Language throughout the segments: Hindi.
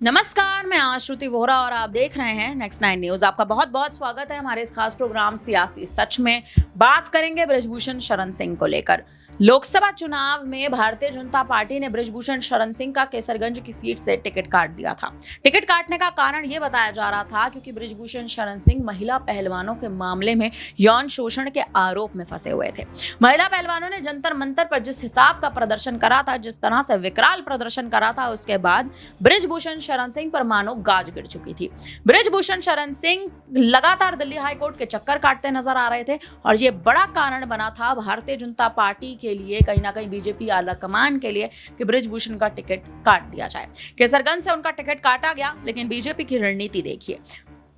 नमस्कार, मैं आश्रुति वोहरा और आप देख रहे हैं नेक्स्ट 9 न्यूज। आपका बहुत बहुत स्वागत है हमारे इस खास प्रोग्राम सियासी सच में। बात करेंगे बृजभूषण शरण सिंह को लेकर। लोकसभा चुनाव में भारतीय जनता पार्टी ने बृजभूषण शरण सिंह का केसरगंज की सीट से टिकट काट दिया था। टिकट काटने का कारण यह बताया जा रहा था क्योंकि बृजभूषण शरण सिंह महिला पहलवानों के मामले में यौन शोषण के आरोप में फंसे हुए थे। महिला पहलवानों ने जंतर मंतर पर जिस हिसाब का प्रदर्शन करा था, जिस तरह से विकराल प्रदर्शन करा था, उसके बाद बृजभूषण शरण सिंह पर मानो गाज गिर चुकी थी। बृजभूषण शरण सिंह लगातार दिल्ली हाईकोर्ट के चक्कर काटते नजर आ रहे थे और ये बड़ा कारण बना था भारतीय जनता पार्टी के लिए, कहीं ना कहीं बीजेपी आला कमान के लिए, कि बृजभूषण का टिकट काट दिया जाए। केसरगंज से उनका टिकट काटा गया, लेकिन बीजेपी की रणनीति देखिए।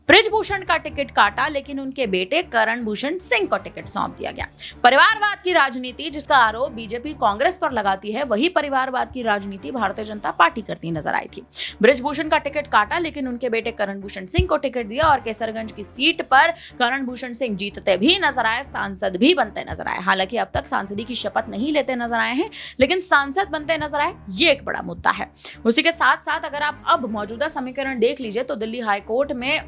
बृजभूषण का टिकट काटा, लेकिन उनके बेटे करण भूषण सिंह को टिकट सौंप दिया गया। परिवारवाद की राजनीति जिसका आरोप बीजेपी कांग्रेस पर लगाती है, वही परिवारवाद की राजनीति भारतीय जनता पार्टी करती नजर आई थी। बृजभूषण का टिकट काटा, लेकिन उनके बेटे करण भूषण सिंह को टिकट दिया और केसरगंज की सीट पर करण भूषण सिंह जीतते भी नजर आए, सांसद भी बनते नजर आए। हालांकि अब तक सांसदी की शपथ नहीं लेते नजर आए हैं, लेकिन सांसद बनते नजर आए, ये एक बड़ा मुद्दा है। उसी के साथ साथ अगर आप अब मौजूदा समीकरण देख लीजिए तो दिल्ली हाईकोर्ट में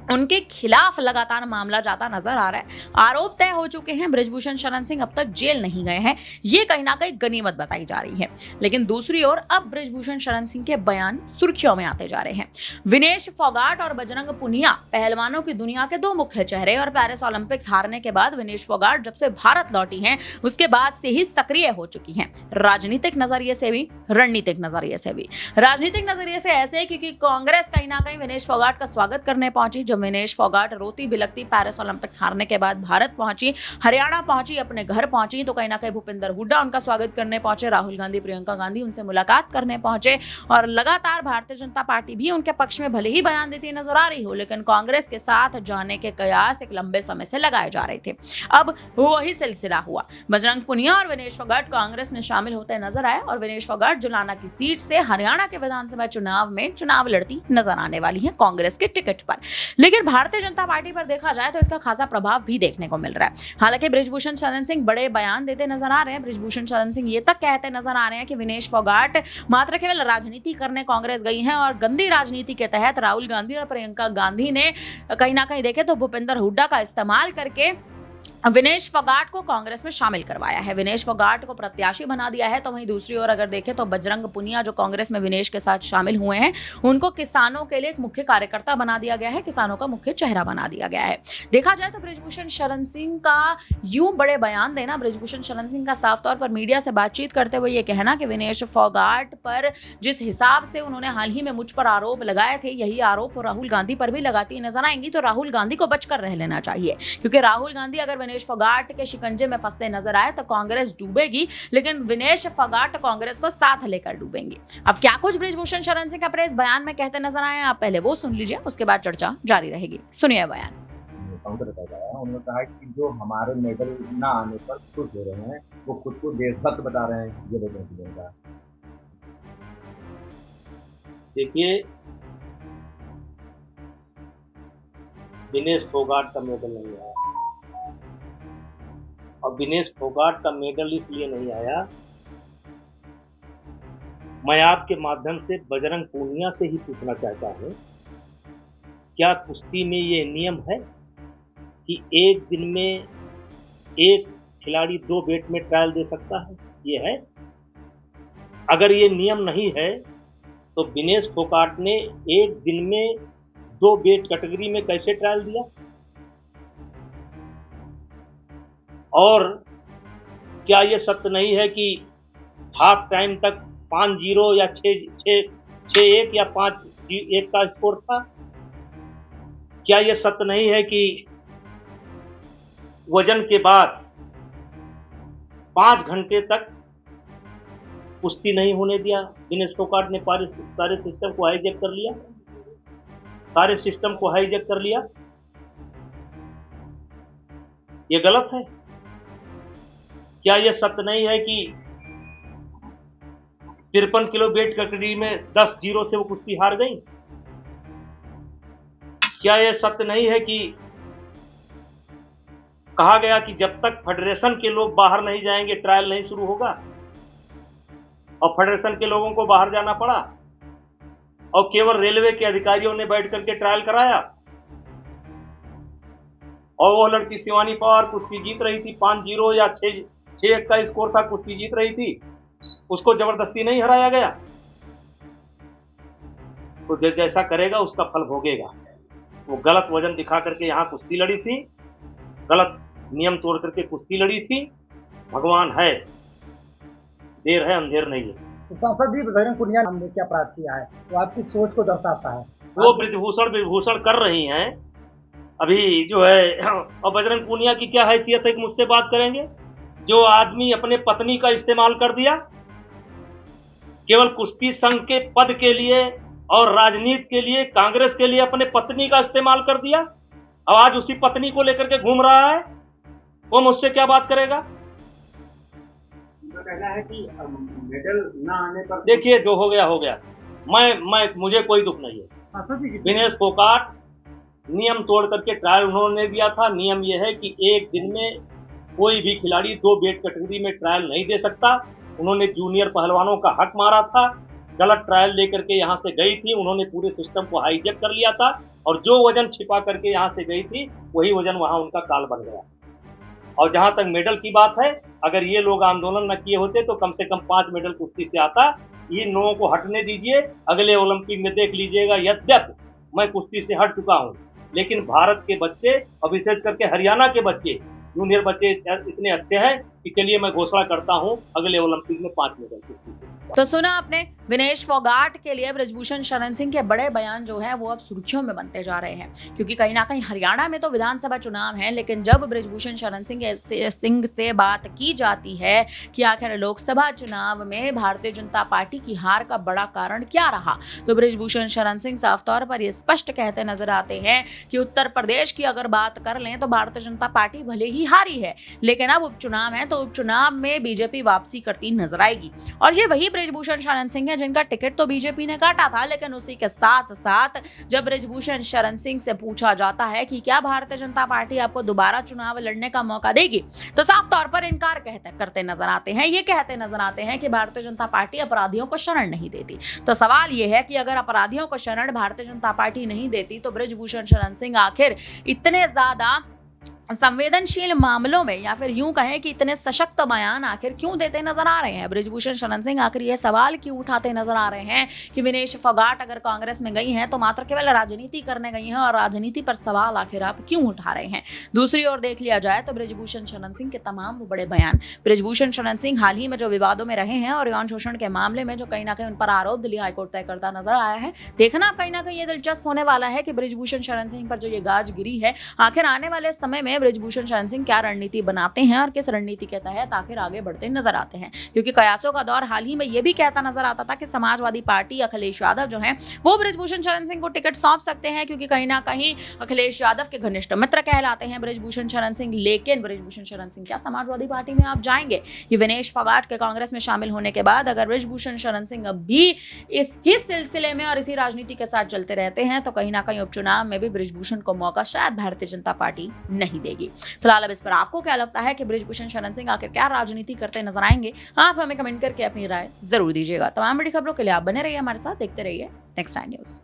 उनके खिलाफ लगातार मामला जाता नजर आ रहा है। आरोप तय हो चुके हैं, बृजभूषण शरण सिंह अब तक जेल नहीं गए हैं, ये कहीं ना कहीं गनीमत बताई जा रही है। लेकिन दूसरी ओर अब बृजभूषण शरण सिंह के बयान सुर्खियों में आते जा रहे हैं। विनेश फोगाट और बजरंग पुनिया पहलवानों की दुनिया के दो मुख्य चेहरे, और पेरिस ओलंपिक्स हारने के बाद विनेश फोगाट जब से भारत लौटी हैं, उसके बाद से ही सक्रिय हो चुकी हैं, राजनीतिक नजरिए से भी, रणनीतिक नजरिए से भी। राजनीतिक नजरिए से ऐसे क्योंकि कांग्रेस कहीं ना कहीं विनेश फोगाट का स्वागत करने पहुंची। विनेश फोगाट रोती बिलखती पेरिस ओलंपिक्स हारने के बाद भारत पहुंची, हरियाणा पहुंची, अपने घर पहुंची, तो कहीं ना कहीं भूपेंद्र हुड्डा उनका स्वागत करने पहुंचे, राहुल गांधी, प्रियंका गांधी उनसे मुलाकात करने पहुंचे, और लगातार भारतीय जनता पार्टी भी उनके पक्ष में भले ही बयान देती नजर आ रही हो, लेकिन कांग्रेस के साथ जाने के कयास एक लंबे समय से लगाए जा रहे थे। अब वही सिलसिला हुआ। बजरंग पुनिया और विनेश फोगाट कांग्रेस में शामिल होते नजर आए और विनेश फोगाट जुलाना की सीट से हरियाणा के विधानसभा चुनाव में चुनाव लड़ती नजर आने वाली है कांग्रेस के टिकट पर। लेकिन भारतीय जनता पार्टी पर देखा जाए तो इसका खासा प्रभाव भी देखने को मिल रहा है। हालांकि बृजभूषण शरण सिंह बड़े बयान देते नजर आ रहे हैं। बृजभूषण शरण सिंह ये तक कहते नजर आ रहे हैं कि विनेश फोगाट मात्र केवल राजनीति करने कांग्रेस गई हैं और गंदी राजनीति के तहत राहुल गांधी और प्रियंका गांधी ने कहीं ना कहीं देखे तो भूपेंद्र हुड्डा का इस्तेमाल करके विनेश फोगाट को कांग्रेस में शामिल करवाया है, विनेश फोगाट को प्रत्याशी बना दिया है। तो वहीं दूसरी ओर अगर देखें तो बजरंग पुनिया जो कांग्रेस में विनेश के साथ शामिल हुए हैं, उनको किसानों के लिए एक मुख्य कार्यकर्ता बना दिया गया है, किसानों का मुख्य चेहरा बना दिया गया है। देखा जाए तो बृजभूषण शरण सिंह का यूं बड़े बयान देना, बृजभूषण शरण सिंह का साफ तौर पर मीडिया से बातचीत करते हुए ये कहना कि विनेश फोगाट पर जिस हिसाब से उन्होंने हाल ही में मुझ पर आरोप लगाए थे, यही आरोप राहुल गांधी पर भी लगाती नजर आएंगी, तो राहुल गांधी को बचकर रह लेना चाहिए, क्योंकि राहुल गांधी अगर विनेश फोगाट के शिकंजे में फंसते नजर आए तो कांग्रेस डूबेगी, लेकिन विनेश फोगाट कांग्रेस को साथ लेकर डूबेंगे। अब क्या कुछ बृजभूषण शरण सिंह अपने इस बयान में कहते नजर आए, आप पहले वो सुन लीजिए, उसके बाद चर्चा जारी रहेगी। सुनिए बयान। उन्होंने कहा कि जो हमारे मेडल ना आने पर खुश हो रहे हैं, वो खुद को देशभक्त बता रहे हैं। ये बताइएगा। देखिए, विनेश फोगाट का मेडल नहीं आया, और विनेश फोगाट का मेडल इसलिए नहीं आया, मैं आपके माध्यम से बजरंग पूनिया से ही पूछना चाहता हूं, क्या कुश्ती में ये नियम है कि एक दिन में एक खिलाड़ी 2 बेट में ट्रायल दे सकता है? ये है? अगर ये नियम नहीं है तो विनेश फोगाट ने एक दिन में 2 बेट कैटेगरी में कैसे ट्रायल दिया? और क्या ये सत्य नहीं है कि हाफ टाइम तक 5-0 या 6-1 या 5-1 का स्कोर था? क्या ये सत्य नहीं है कि वजन के बाद 5 घंटे तक कुश्ती नहीं होने दिया? विनेश फोगाट ने सारे सिस्टम को हाईजैक कर लिया, सारे सिस्टम को हाईजैक कर लिया। ये गलत है? क्या यह सत्य नहीं है कि 53 किलो वेट कैटेगरी में 10-0 से वो कुश्ती हार गई? क्या यह सत्य नहीं है कि कहा गया कि जब तक फेडरेशन के लोग बाहर नहीं जाएंगे ट्रायल नहीं शुरू होगा, और फेडरेशन के लोगों को बाहर जाना पड़ा? और केवल रेलवे के अधिकारियों ने बैठ करके ट्रायल कराया। और वो लड़की शिवानी पवार कुश्ती जीत रही थी, 5-0 या 6-1 का स्कोर था, कुश्ती जीत रही थी, उसको जबरदस्ती नहीं हराया गया। तो जैसा करेगा उसका फल भोगेगा। वो गलत वजन दिखा करके यहाँ कुश्ती लड़ी थी, गलत नियम तोड़ करके कुश्ती लड़ी थी। भगवान है, देर है अंधेर नहीं है। सांसद जी बजरंग पुनिया ने क्या अपराध किया है, वो आपकी सोच को दर्शाता है। वो ब्रिजभूषण कर रही हैं अभी जो है। और बजरंग पूनिया की क्या हैसियत है कि मुझसे बात करेंगे? जो आदमी अपने पत्नी का इस्तेमाल कर दिया केवल कुश्ती संघ के पद के लिए और राजनीति के लिए, कांग्रेस के लिए अपने पत्नी का इस्तेमाल कर दिया, अब आज उसी पत्नी को लेकर के घूम रहा है, वो मुझसे क्या बात करेगा? कहना है कि मेडल न आने पर देखिए, जो हो गया हो गया। मुझे कोई दुख नहीं है। विनेश फोगाट नियम तोड़ करके ट्रायल उन्होंने दिया था। नियम यह है कि एक दिन में कोई भी खिलाड़ी 2 वेट कैटेगरी में ट्रायल नहीं दे सकता। उन्होंने जूनियर पहलवानों का हक मारा था, गलत ट्रायल लेकर के यहाँ से गई थी, उन्होंने पूरे सिस्टम को हाईजैक कर लिया था और जो वजन छिपा करके यहाँ से गई थी वही वजन वहाँ उनका काल बन गया। और जहाँ तक मेडल की बात है, अगर ये लोग आंदोलन न किए होते तो कम से कम 5 मेडल कुश्ती से आता। इन लोगों को हटने दीजिए, अगले ओलंपिक में देख लीजिएगा। यद्यप मैं कुश्ती से हट चुका हूँ, लेकिन भारत के बच्चे और विशेष करके हरियाणा के बच्चे, जूनियर बच्चे इतने अच्छे हैं कि चलिए मैं घोषणा करता हूं अगले ओलंपिक में 5 मेडल कुश्ती से। तो सुना आपने, विनेश फोगाट के लिए ब्रिजभूषण शरण सिंह के बड़े बयान जो है वो अब सुर्खियों में बनते जा रहे हैं, क्योंकि कहीं ना कहीं हरियाणा में तो विधानसभा चुनाव है, लेकिन जब ब्रिजभूषण शरण सिंह से बात की जाती है कि आखिर लोकसभा चुनाव में भारतीय जनता पार्टी की हार का बड़ा कारण क्या रहा, तो ब्रिजभूषण शरण सिंह साफ तौर पर ये स्पष्ट कहते नजर आते हैं कि उत्तर प्रदेश की अगर बात कर लें तो भारतीय जनता पार्टी भले ही हारी है, लेकिन अब उपचुनाव है तो उपचुनाव में बीजेपी वापसी करती नजर आएगी। और ये वही ब्रिजभूषण शरण सिंह है जिनका टिकट तो बीजेपी ने काटा था, लेकिन उसी के साथ साथ जब ब्रिजभूषण शरण सिंह से पूछा जाता है कि क्या भारतीय जनता पार्टी आपको दोबारा चुनाव लड़ने का मौका देगी, तो साफ तौर पर इनकार करते नजर आते हैं। ये कहते नजर आते हैं कि भारतीय जनता पार्टी अपराधियों को शरण नहीं देती। तो सवाल यह है कि अगर अपराधियों को शरण भारतीय जनता पार्टी नहीं देती तो ब्रिजभूषण शरण सिंह आखिर इतने ज्यादा संवेदनशील मामलों में, या फिर यूं कहें कि इतने सशक्त बयान आखिर क्यों देते नजर आ रहे हैं? ब्रिजभूषण शरण सिंह आखिर ये सवाल क्यों उठाते नजर आ रहे हैं कि विनेश फोगाट अगर कांग्रेस में गई हैं तो मात्र केवल राजनीति करने गई हैं, और राजनीति पर सवाल आखिर आप क्यों उठा रहे हैं? दूसरी ओर देख लिया जाए तो ब्रिजभूषण शरण सिंह के तमाम बड़े बयान, ब्रिजभूषण शरण सिंह हाल ही में जो विवादों में रहे हैं और यौन शोषण के मामले में जो कहीं ना कहीं उन पर आरोप दिल्ली हाईकोर्ट तय करता नजर आया है, देखना कहीं ना कहीं ये दिलचस्प होने वाला है कि ब्रिजभूषण शरण सिंह पर जो ये गाज गिरी है, आखिर आने वाले समय में ब्रिजभूषण शरण सिंह क्या रणनीति बनाते हैं और किस रणनीति के तहत आखिर आगे बढ़ते नजर आते हैं। क्योंकि कयासों का दौर हाल ही में यह भी कहता नजर आता था कि समाजवादी पार्टी अखिलेश यादव जो है वो ब्रिजभूषण शरण सिंह को टिकट सौंप सकते हैं, क्योंकि कहीं ना कहीं अखिलेश यादव के घनिष्ठ मित्र कहलाते हैं ब्रिजभूषण शरण सिंह। लेकिन ब्रिजभूषण शरण सिंह क्या समाजवादी पार्टी में आप जाएंगे? ये विनेश फोगाट के कांग्रेस में शामिल होने के बाद अगर ब्रिजभूषण शरण सिंह अब भी इस ही सिलसिले में और इसी राजनीति के साथ चलते रहते हैं तो कहीं ना कहीं उपचुनाव में भी ब्रिजभूषण को मौका शायद भारतीय जनता पार्टी नहीं देगी। फिलहाल अब इस पर आपको क्या लगता है कि ब्रिजभूषण शरण सिंह आखिर क्या राजनीति करते नजर आएंगे? आप हमें कमेंट करके अपनी राय जरूर दीजिएगा। तमाम बड़ी खबरों के लिए आप बने रहिए हमारे साथ, देखते रहिए नेक्स्ट टाइम न्यूज।